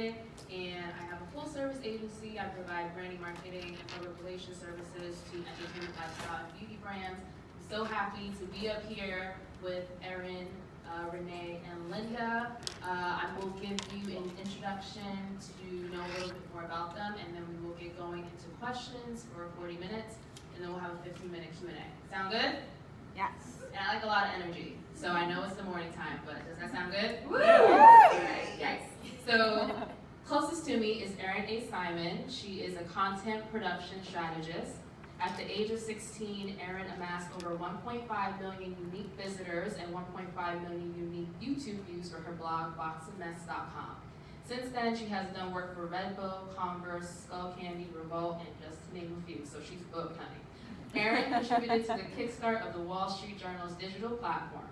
candidate, and I have a full-service agency. I provide branding, marketing, and public relations services to entertainment, lifestyle, and beauty brands. I'm so happy to be up here with Erin, Renee, and Linda. I will give you an introduction to know a little bit more about them, and then we will get going into questions for 40 minutes, and then we'll have a 15-minute Q&A. Sound good? Yes. And I like a lot of energy, so I know it's the morning time, but does that sound good? Woo! Yes. So, closest to me is Erin A. Simon. She is a content production strategist. At the age of 16, Erin amassed over 1.5 million unique visitors and 1.5 million unique YouTube views for her blog, boxofmess.com. Since then, she has done work for Red Bull, Converse, Skull Candy, Revolt, and just to name a few, so she's booked, honey. Erin contributed to the kickstart of the Wall Street Journal's digital platform.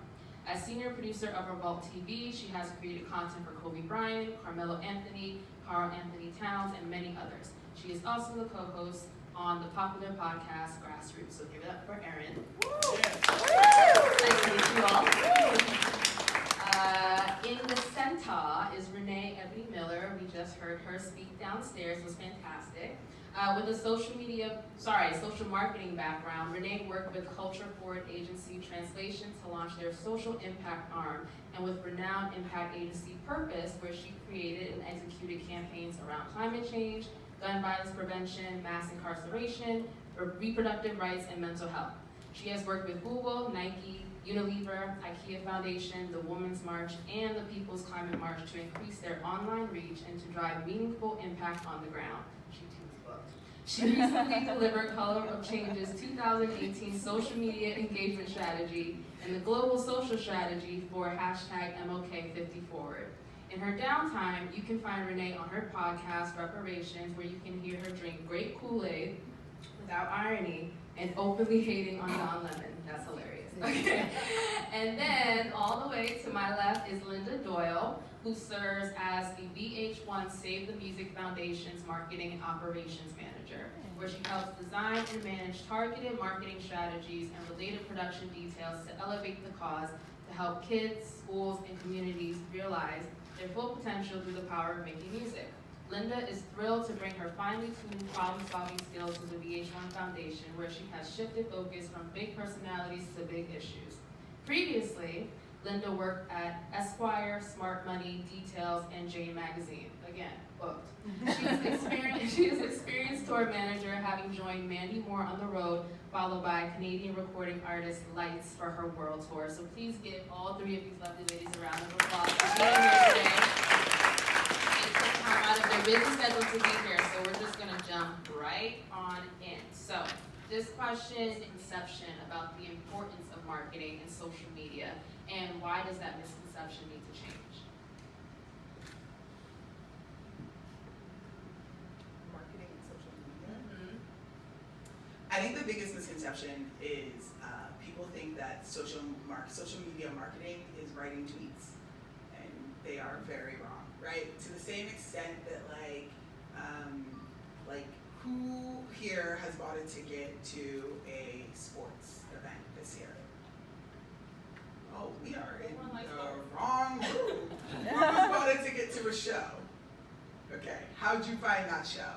As senior producer of Revolt TV, she has created content for Kobe Bryant, Carmelo Anthony, Karl Anthony Towns, and many others. She is also the co-host on the popular podcast Grassroots. So give it up for Erin. Nice to meet you all. In the center is Renee Ebony Miller. We just heard her speak downstairs. It was fantastic. With a social marketing background, Renee worked with Culture Forward Agency Translation to launch their social impact arm, and with renowned impact agency Purpose, where she created and executed campaigns around climate change, gun violence prevention, mass incarceration, reproductive rights, and mental health. She has worked with Google, Nike, Unilever, IKEA Foundation, the Women's March, and the People's Climate March to increase their online reach and to drive meaningful impact on the ground. She recently delivered Color of Change's 2018 social media engagement strategy and the global social strategy for #MLK50Forward. In her downtime, you can find Renee on her podcast, Reparations, where you can hear her drink great Kool-Aid without irony and openly hating on Don Lemon. That's hilarious. Okay. And then all the way to my left is Linda Doyle, who serves as the VH1 Save the Music Foundation's Marketing and Operations Manager, where she helps design and manage targeted marketing strategies and related production details to elevate the cause to help kids, schools, and communities realize their full potential through the power of making music. Linda is thrilled to bring her finely tuned problem-solving skills to the VH1 Foundation, where she has shifted focus from big personalities to big issues. Previously, Linda worked at Esquire, Smart Money, Details, and Jane Magazine. Again, booked. She is experienced tour manager, having joined Mandy Moore on the road, followed by Canadian recording artist Lights for her world tour. So please give all three of these lovely ladies a round of applause for being here today. They took time out of their busy schedule to be here, so we're just gonna jump right on in. So, this question, conception about the importance of marketing and social media, and why does that misconception need to change? Marketing and social media? I think the biggest misconception is people think that social media marketing is writing tweets, and they are very wrong, right? To the same extent that who here has bought a ticket to a sports event this year? Oh, we are in the wrong room. Who has bought a ticket to a show? Okay, how'd you find that show?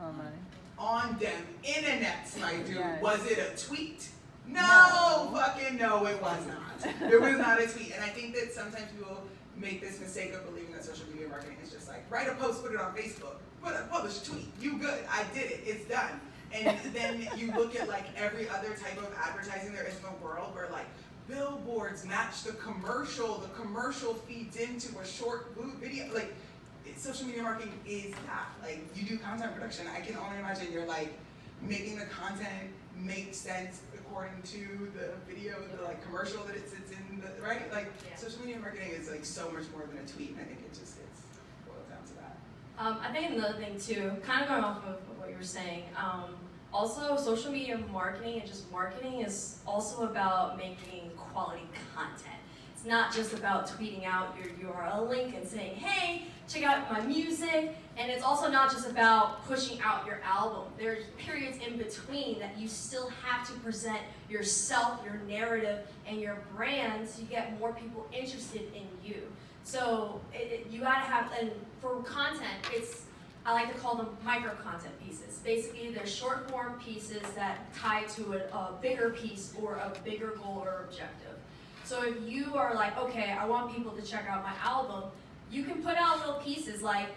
Online. On them internets, my dude. Yes. Was it a tweet? No, fucking no, it was not. It was not a tweet. And I think that sometimes people make this mistake of believing that social media marketing is just like, write a post, put it on Facebook, publish a tweet, you good, I did it, it's done. And then you look at every other type of advertising there is in the world where billboards match the commercial feeds into a short video. Social media marketing is that. You do content production. I can only imagine you're making the content make sense according to the video, the commercial that it sits in, right? Social media marketing is so much more than a tweet, and I think it just boils down to that. I think another thing too, kind of going off of what you were saying, also social media marketing and just marketing is also about making quality content. It's not just about tweeting out your URL link and saying, hey, check out my music. And it's also not just about pushing out your album. There's periods in between that you still have to present yourself, your narrative, and your brand so you get more people interested in you. So you gotta have, and for content, I like to call them micro content pieces. Basically, they're short form pieces that tie to a bigger piece or a bigger goal or objective. So if you are like, okay, I want people to check out my album, you can put out little pieces like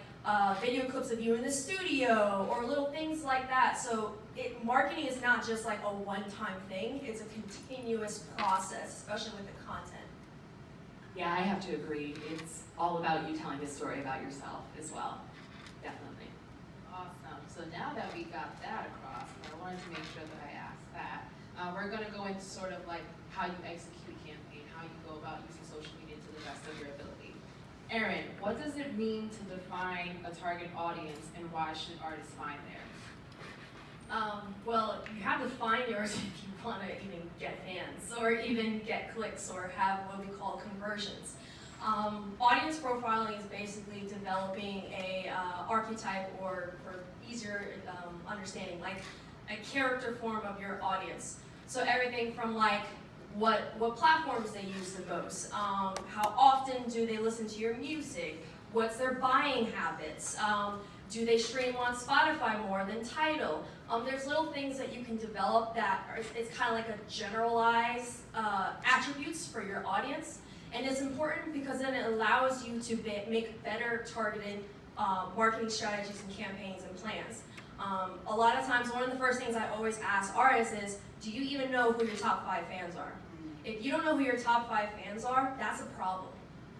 video clips of you in the studio or little things like that. So marketing is not just like a one-time thing, it's a continuous process, especially with the content. Yeah, I have to agree. It's all about you telling a story about yourself as well. Definitely. Awesome. So now that we got that across, I wanted to make sure that I asked that. We're going to go into sort of like how you execute a campaign, how you go about using social media to the best of your ability. Erin, what does it mean to define a target audience, and why should artists find theirs? Well, you have to find yours if you want to even get fans or even get clicks or have what we call conversions. Audience profiling is basically developing a archetype or for easier understanding, like a character form of your audience. So everything from like what platforms they use the most, how often do they listen to your music, what's their buying habits, do they stream on Spotify more than Tidal? There's little things that you can develop that it's kind of like a generalized attributes for your audience. And it's important because then it allows you to make better targeted marketing strategies and campaigns and plans. A lot of times, one of the first things I always ask artists is, do you even know who your top 5 fans are? If you don't know who your top 5 fans are, that's a problem.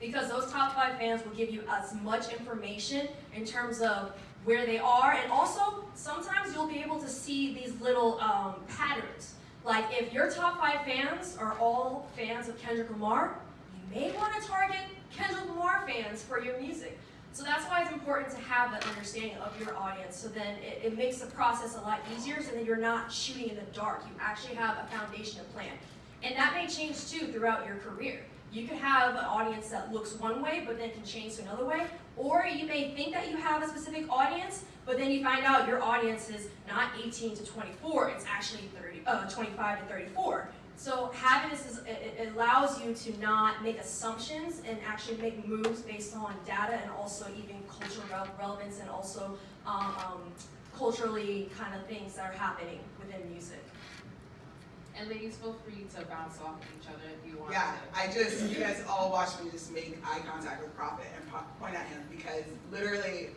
Because those top 5 fans will give you as much information in terms of where they are, and also sometimes you'll be able to see these little patterns. Like if your top 5 fans are all fans of Kendrick Lamar, you may want to target Kendrick Lamar fans for your music. So that's why it's important to have that understanding of your audience, so then it makes the process a lot easier, so that you're not shooting in the dark. You actually have a foundation and plan. And that may change too throughout your career. You could have an audience that looks one way, but then can change to another way. Or you may think that you have a specific audience, but then you find out your audience is not 18 to 24, it's actually 25 to 34. So having this, it allows you to not make assumptions and actually make moves based on data and also even cultural relevance and also culturally kind of things that are happening within music. And ladies, feel free to bounce off of each other if you want Yeah, to. you guys all watched me just make eye contact with Prophet and point at him, because literally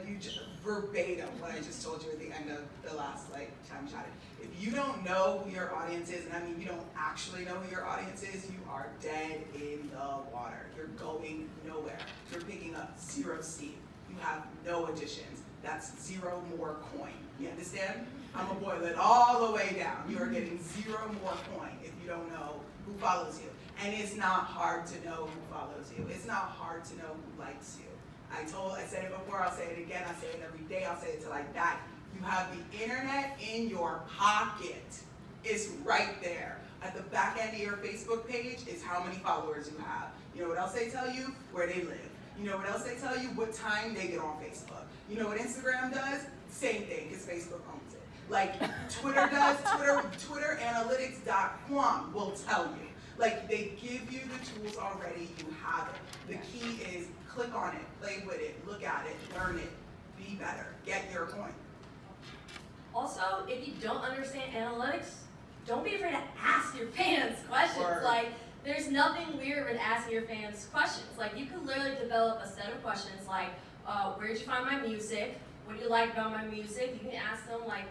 you just verbatim what I just told you at the end of the last time we chatted. If you don't know who your audience is, and I mean you don't actually know who your audience is, you are dead in the water. You're going nowhere. You're picking up 0 steam. You have no additions. That's 0 more coin. You understand? I'm gonna boil it all the way down. You are getting 0 more coin if you don't know who follows you. And it's not hard to know who follows you. It's not hard to know who likes you. I said it before, I'll say it again, I say it every day, I'll say it till I die. You have the internet in your pocket. It's right there. At the back end of your Facebook page is how many followers you have. You know what else they tell you? Where they live. You know what else they tell you? What time they get on Facebook. You know what Instagram does? Same thing, because Facebook owns it. Like Twitter does, twitteranalytics.com will tell you. Like they give you the tools already, you have it. The key is click on it, play with it, look at it, learn it, be better, get your point. Also, if you don't understand analytics, don't be afraid to ask your fans questions. Word. Like, there's nothing weird with asking your fans questions. Like, you could literally develop a set of questions like, where did you find my music? What do you like about my music? You can ask them like,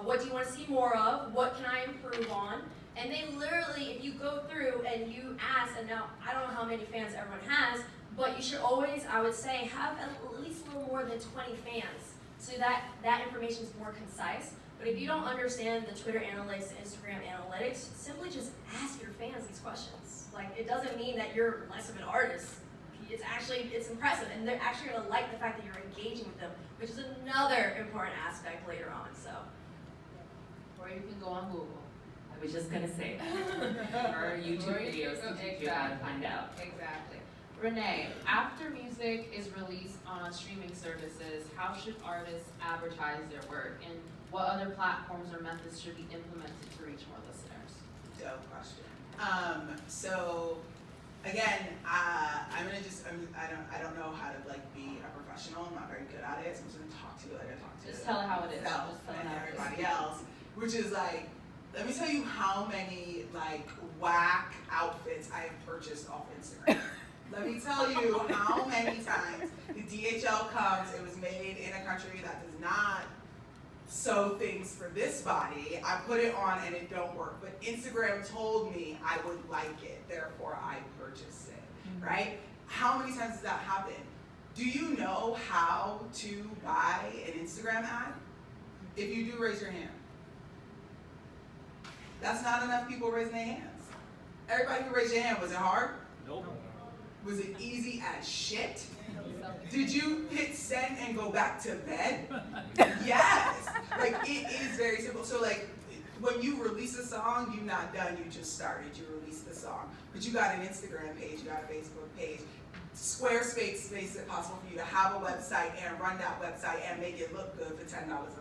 what do you want to see more of? What can I improve on? And they literally, if you go through and you ask, and now I don't know how many fans everyone has, but you should always, I would say, have at least a little more than 20 fans, so that information is more concise. But if you don't understand the Twitter analytics, the Instagram analytics, simply just ask your fans these questions. Like, it doesn't mean that you're less of an artist. It's impressive, and they're actually gonna like the fact that you're engaging with them, which is another important aspect later on, so. Or you can go on Google. I was just gonna say that. Or YouTube videos to teach you how to find out. Exactly. Renee, after music is released on streaming services, how should artists advertise their work, and what other platforms or methods should be implemented to reach more listeners? Dope question. So again, I I don't know how to like be a professional. I'm not very good at it, so I'm just gonna talk to it like I talk to Just tell her how it is. myself Just tell her and how it is. everybody else, which is like, let me tell you how many like whack outfits I have purchased off Instagram. Let me tell you how many times the DHL comes, it was made in a country that does not sew things for this body. I put it on and it don't work, but Instagram told me I would like it, therefore I purchased it, right? How many times does that happen? Do you know how to buy an Instagram ad? If you do, raise your hand. That's not enough people raising their hands. Everybody who raised your hand, was it hard? Nope. Was it easy as shit? Did you hit send and go back to bed? Yes. Like, it is very simple. So like, when you release a song, you're not done, you just started, you released the song. But you got an Instagram page, you got a Facebook page. Squarespace makes it possible for you to have a website and run that website and make it look good for $10 a month.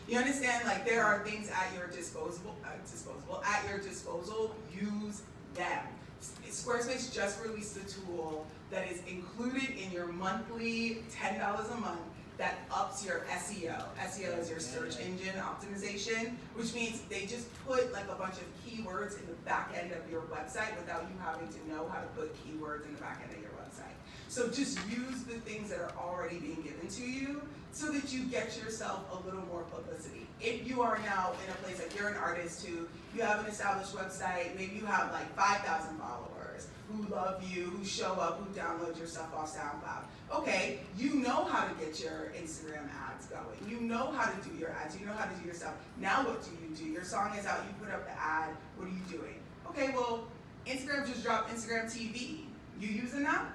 You understand? Like, there are things at your disposal, use them. Squarespace just released a tool that is included in your monthly $10 a month that ups your SEO. SEO is your search engine optimization, which means they just put like a bunch of keywords in the back end of your website without you having to know how to put keywords in the back end of your website. So just use the things that are already being given to you so that you get yourself a little more publicity. If you are now in a place like you're an artist who you have an established website, maybe you have like 5,000 followers who love you, who show up, who download your stuff off SoundCloud. Okay, you know how to get your Instagram ads going. You know how to do your ads. You know how to do your stuff. Now what do? Your song is out, you put up the ad. What are you doing? Okay, well, Instagram just dropped Instagram TV. You using that?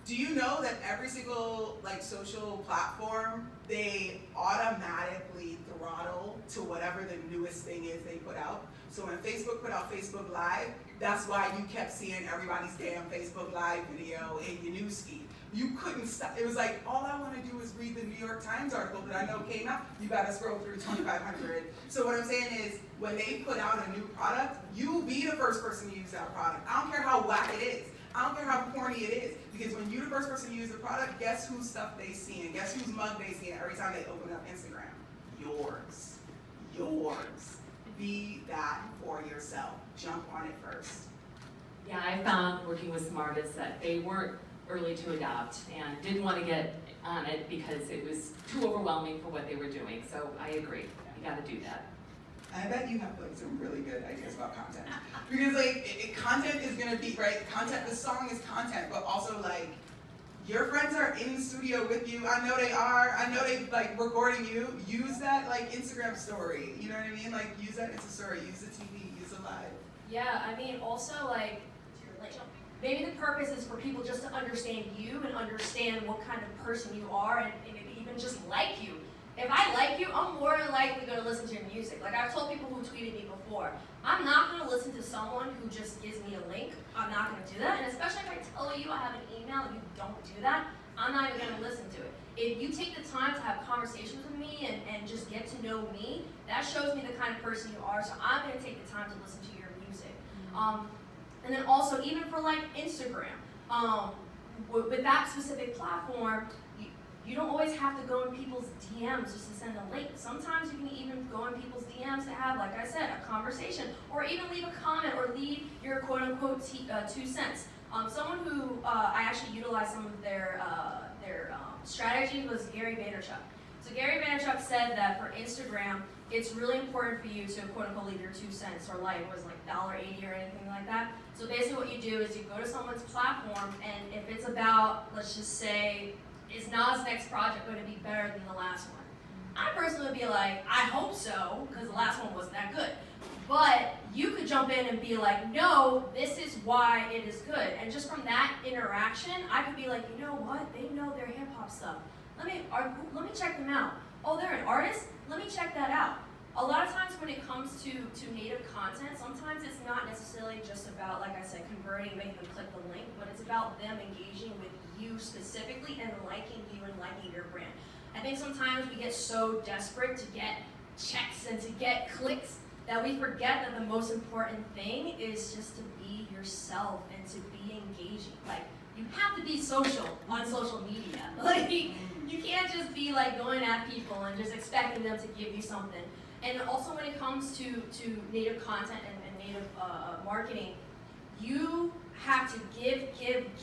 Do you know that every single like social platform, they automatically throttle to whatever the newest thing is they put out? So when Facebook put out Facebook Live, that's why you kept seeing everybody's damn Facebook Live video in your newsfeed. You couldn't stop. It was like, all I want to do is read the New York Times article that I know came out. You got to scroll through 2,500. So what I'm saying is, when they put out a new product, you'll be the first person to use that product. I don't care how whack it is. I don't care how corny it is. Because when you're the first person to use the product, guess whose stuff they see and guess whose mug they see every time they open up Instagram? Yours. Yours. Be that for yourself. Jump on it first. Yeah, I found working with some artists that they weren't early to adopt and didn't want to get on it because it was too overwhelming for what they were doing. So I agree, you got to do that. I bet you have like some really good ideas about content. Because like, content is gonna be, right, content, the song is content, but also like, your friends are in the studio with you, I know they are, I know they like recording you, use that like Instagram story, you know what I mean? Like, use that Insta story, use the TV, use the live. Yeah, I mean, also like maybe the purpose is for people just to understand you and understand what kind of person you are and maybe even just like you. If I like you, I'm more than likely going to listen to your music. Like I've told people who tweeted me before, I'm not going to listen to someone who just gives me a link. I'm not going to do that. And especially if I tell you I have an email and you don't do that, I'm not even going to listen to it. If you take the time to have conversations with me and just get to know me, that shows me the kind of person you are. So I'm going to take the time to listen to your music. And then also, even for like Instagram, with that specific platform, you don't always have to go in people's DMs just to send a link. Sometimes you can even go in people's DMs to have, like I said, a conversation, or even leave a comment or leave your quote-unquote 2 cents. Someone who I actually utilized some of their strategies was Gary Vaynerchuk. So Gary Vaynerchuk said that for Instagram, it's really important for you to quote-unquote leave your 2 cents, or like, was like $1.80 or anything like that. So basically what you do is you go to someone's platform, and if it's about, let's just say, is Nas' next project going to be better than the last one? I personally would be like, I hope so, because the last one wasn't that good. But you could jump in and be like, no, this is why it is good. And just from that interaction, I could be like, you know what? They know their hip hop stuff. Let me check them out. Oh, they're an artist? Let me check that out. A lot of times when it comes to native content, sometimes it's not necessarily just about, like I said, converting, making them click the link, but it's about them engaging with you specifically and liking you and liking your brand. I think sometimes we get so desperate to get checks and to get clicks that we forget that the most important thing is just to be yourself and to be engaging. Like, you have to be social on social media. Like, you can't just be like going at people and just expecting them to give you something. And also when it comes to native content and native marketing, you have to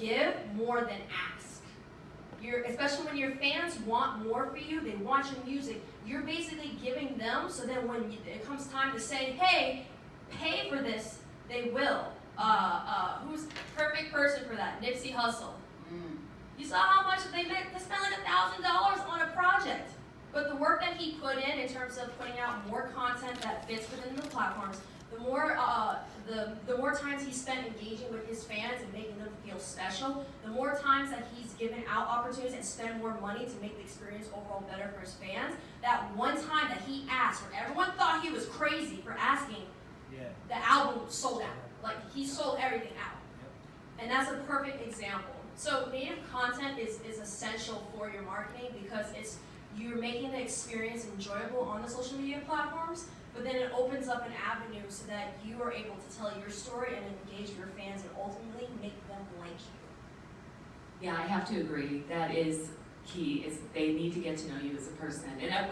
give more than ask. Especially when your fans want more for you, they want your music, you're basically giving them, so that when it comes time to say, hey, pay for this, they will. Who's the perfect person for that? Nipsey Hussle. You saw how much they spent like $1,000 on a project. But the work that he put in terms of putting out more content that fits within the platforms, the more times he spent engaging with his fans and making them feel special, the more times that he's given out opportunities and spent more money to make the experience overall better for his fans. That one time that he asked, where everyone thought he was crazy for asking, the album sold out. Like, he sold everything out. And that's a perfect example. So native content is essential for your marketing because you're making the experience enjoyable on the social media platforms, but then it opens up an avenue so that you are able to tell your story and engage your fans and ultimately make them like you. Yeah, I have to agree. That is key, is they need to get to know you as a person. And I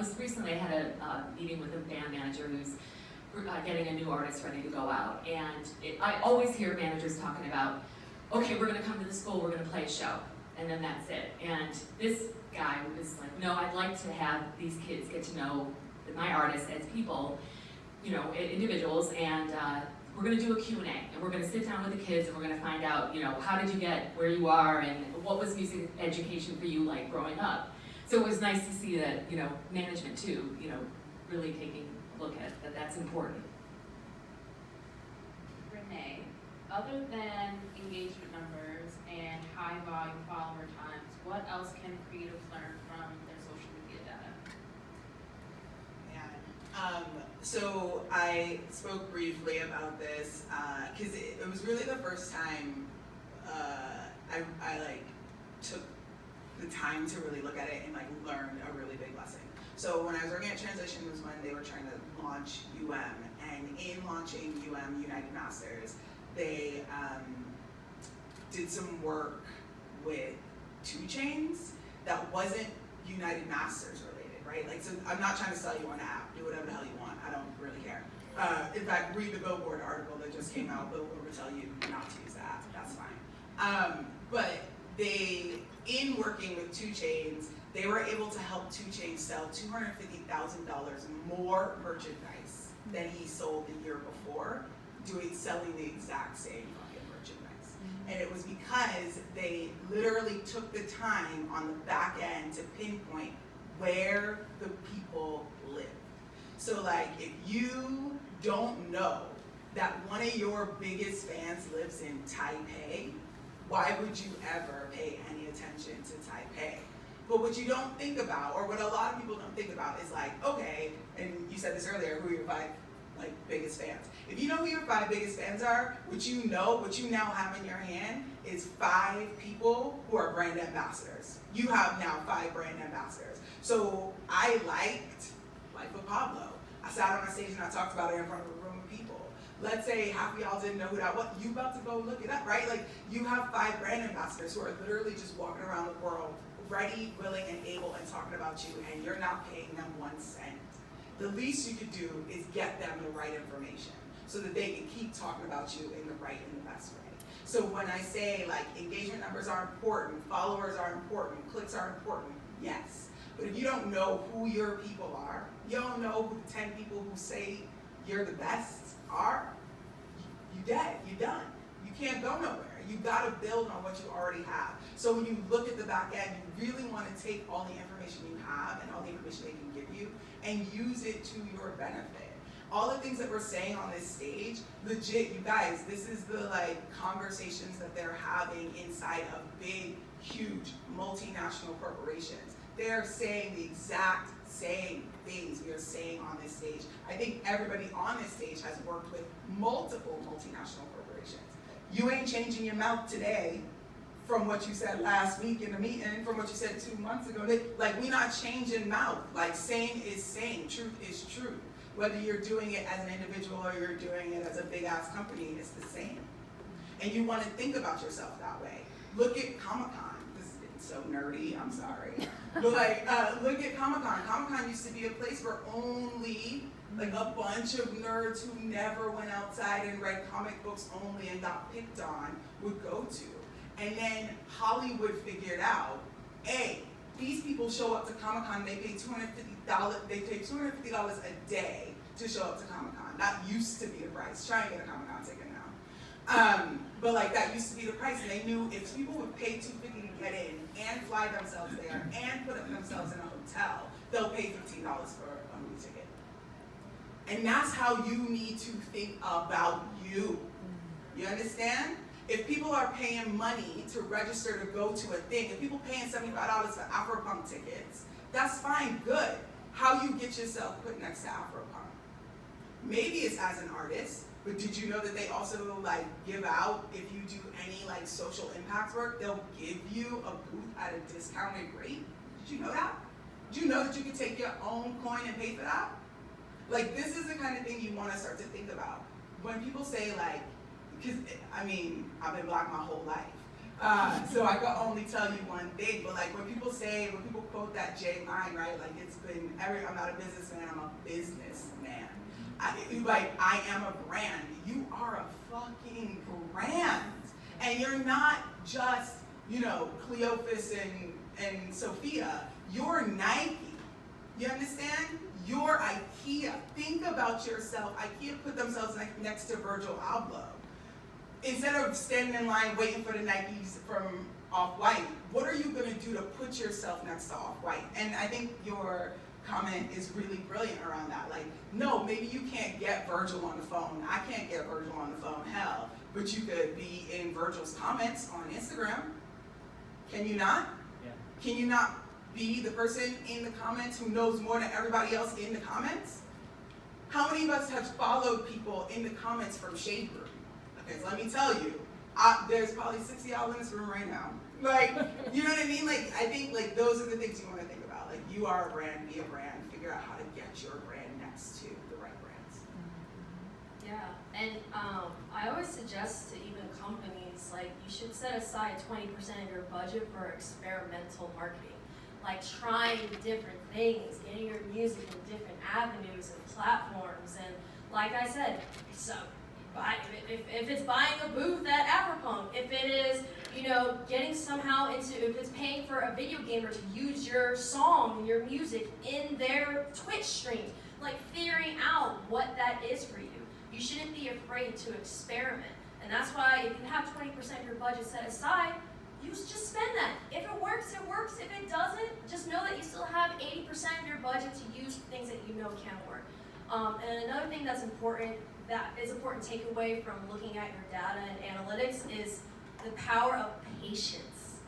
had a meeting with a band manager who's getting a new artist ready to go out. And I always hear managers talking about, okay, we're gonna come to the school, we're gonna play a show, and then that's it. And this guy was like, no, I'd like to have these kids get to know my artists as people, individuals, and we're gonna do a Q&A, and we're gonna sit down with the kids, and we're gonna find out, how did you get where you are, and what was music education for you like growing up? So it was nice to see that, management too, really taking a look at that. That's important. Renee, other than engagement numbers and high volume follower times, what else can creatives learn from their social media data? So I spoke briefly about this because it was really the first time I took the time to really look at it and learned a really big lesson. So when I was working at Transition was when they were trying to launch and in launching United Masters, they did some work with 2 Chainz that wasn't United Masters related, right? So I'm not trying to sell you an app. Do whatever the hell you want. I don't really care. In fact, read the Billboard article that just came out. Billboard will tell you not to use the app. That's fine. But they, in working with 2 Chainz, they were able to help 2 Chainz sell $250,000 more merchandise than he sold the year before, selling the exact same fucking merchandise. And it was because they literally took the time on the back end to pinpoint where the people live. So if you don't know that one of your biggest fans lives in Taipei, why would you ever pay any attention to Taipei? But what you don't think about, or what a lot of people don't think about, is okay, and you said this earlier, who are your 5 biggest fans? If you know who your 5 biggest fans are, what you now have in your hand is 5 people who are brand ambassadors. You have now 5 brand ambassadors. So I liked Life of Pablo. I sat on a stage and I talked about it in front of a room of people. Let's say half of y'all didn't know who that was. You about to go look it up, right? You have 5 brand ambassadors who are literally just walking around the world, ready, willing, and able, and talking about you, and you're not paying them 1 cent. The least you could do is get them the right information so that they can keep talking about you in the right and the best way. So when I say engagement numbers are important, followers are important, clicks are important, yes. But if you don't know who your people are, you don't know who the 10 people who say you're the best are, you dead, you done. You can't go nowhere. You gotta build on what you already have. So when you look at the back end, you really wanna take all the information you have and all the information they can give you and use it to your benefit. All the things that we're saying on this stage, legit, you guys, this is the conversations that they're having inside of big, huge, multinational corporations. They're saying the exact same things we are saying on this stage. I think everybody on this stage has worked with multiple multinational corporations. You ain't changing your mouth today from what you said last week in the meeting, from what you said 2 months ago. We're not changing mouth. Same is same, truth is truth. Whether you're doing it as an individual or you're doing it as a big ass company, it's the same. And you want to think about yourself that way. look at Comic-Con. This is getting so nerdy, I'm sorry. But like, look at Comic-Con. Comic-Con used to be a place where only like a bunch of nerds who never went outside and read comic books only and got picked on would go to. And then Hollywood figured out, hey, these people show up to Comic-Con, they pay $250 a day to show up to Comic-Con. That used to be the price. Try and get a Comic-Con ticket now. But like that used to be the price, and they knew if people would pay $250 to get in and fly themselves there and put themselves in a hotel, they'll pay $15 for a movie ticket. And that's how you need to think about you. You understand? If people are paying money to register to go to a thing, if people paying $75 for Afropunk tickets, that's fine, good. How you get yourself put next to Afropunk? Maybe it's as an artist, but did you know that they also like give out, if you do any like social impact work, they'll give you a booth at a discounted rate? Did you know that? Did you know that you can take your own coin and pay for that? Like, this is the kind of thing you want to start to think about. When people say like, because I mean, I've been Black my whole life, so I can only tell you one thing, but like when people quote that J line, right, like it's been, I'm not a businessman, I'm a businessman. I am a brand. You are a fucking brand. And you're not just, you know, Cleophas and Sophia. You're Nike. You understand? You're IKEA. Think about yourself. IKEA put themselves next to Virgil Abloh. Instead of standing in line waiting for the Nikes from Off-White, what are you going to do to put yourself next to Off-White? And I think your comment is really brilliant around that. Like, no, maybe you can't get Virgil on the phone. I can't get Virgil on the phone, hell. But you could be in Virgil's comments on Instagram. Can you not? Yeah. Can you not be the person in the comments who knows more than everybody else in the comments? How many of us have followed people in the comments from Shade Room? Okay, so let me tell you, there's probably 60 y'all in this room right now. Like, you know what I mean? Like, I think like those are the things you want to think about. Like, you are a brand, be a brand, figure out how to get your brand next to the right brands. Yeah, and I always suggest to even companies, like, you should set aside 20% of your budget for experimental marketing. Like trying different things, getting your music in different avenues and platforms. And like I said, so if it's buying a booth at Afropunk, if it is, you know, getting somehow into, if it's paying for a video gamer to use your song and your music in their Twitch streams, like figuring out what that is for you. You shouldn't be afraid to experiment. And that's why if you have 20% of your budget set aside, you just spend that. If it works, it works. If it doesn't, just know that you still have 80% of your budget to use for things that you know can work. And another thing that's important, that is important takeaway from looking at your data and analytics is the power of patience.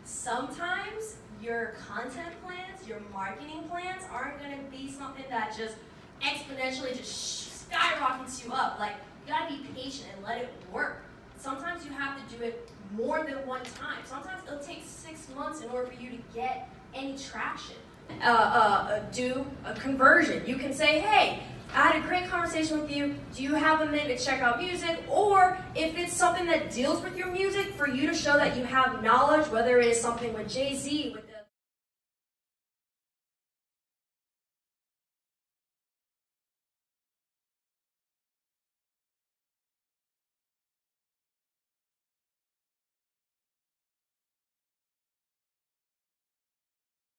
Sometimes your content plans, your marketing plans aren't going to be something that just exponentially just skyrockets you up. Like, you got to be patient and let it work. Sometimes you have to do it more than one time. Sometimes it'll take 6 months in order for you to get any traction. Do a conversion. You can say, hey, I had a great conversation with you. Do you have a minute to check out music? Or if it's something that deals with your music, for you to show that you have knowledge, whether it is something with Jay-Z, with the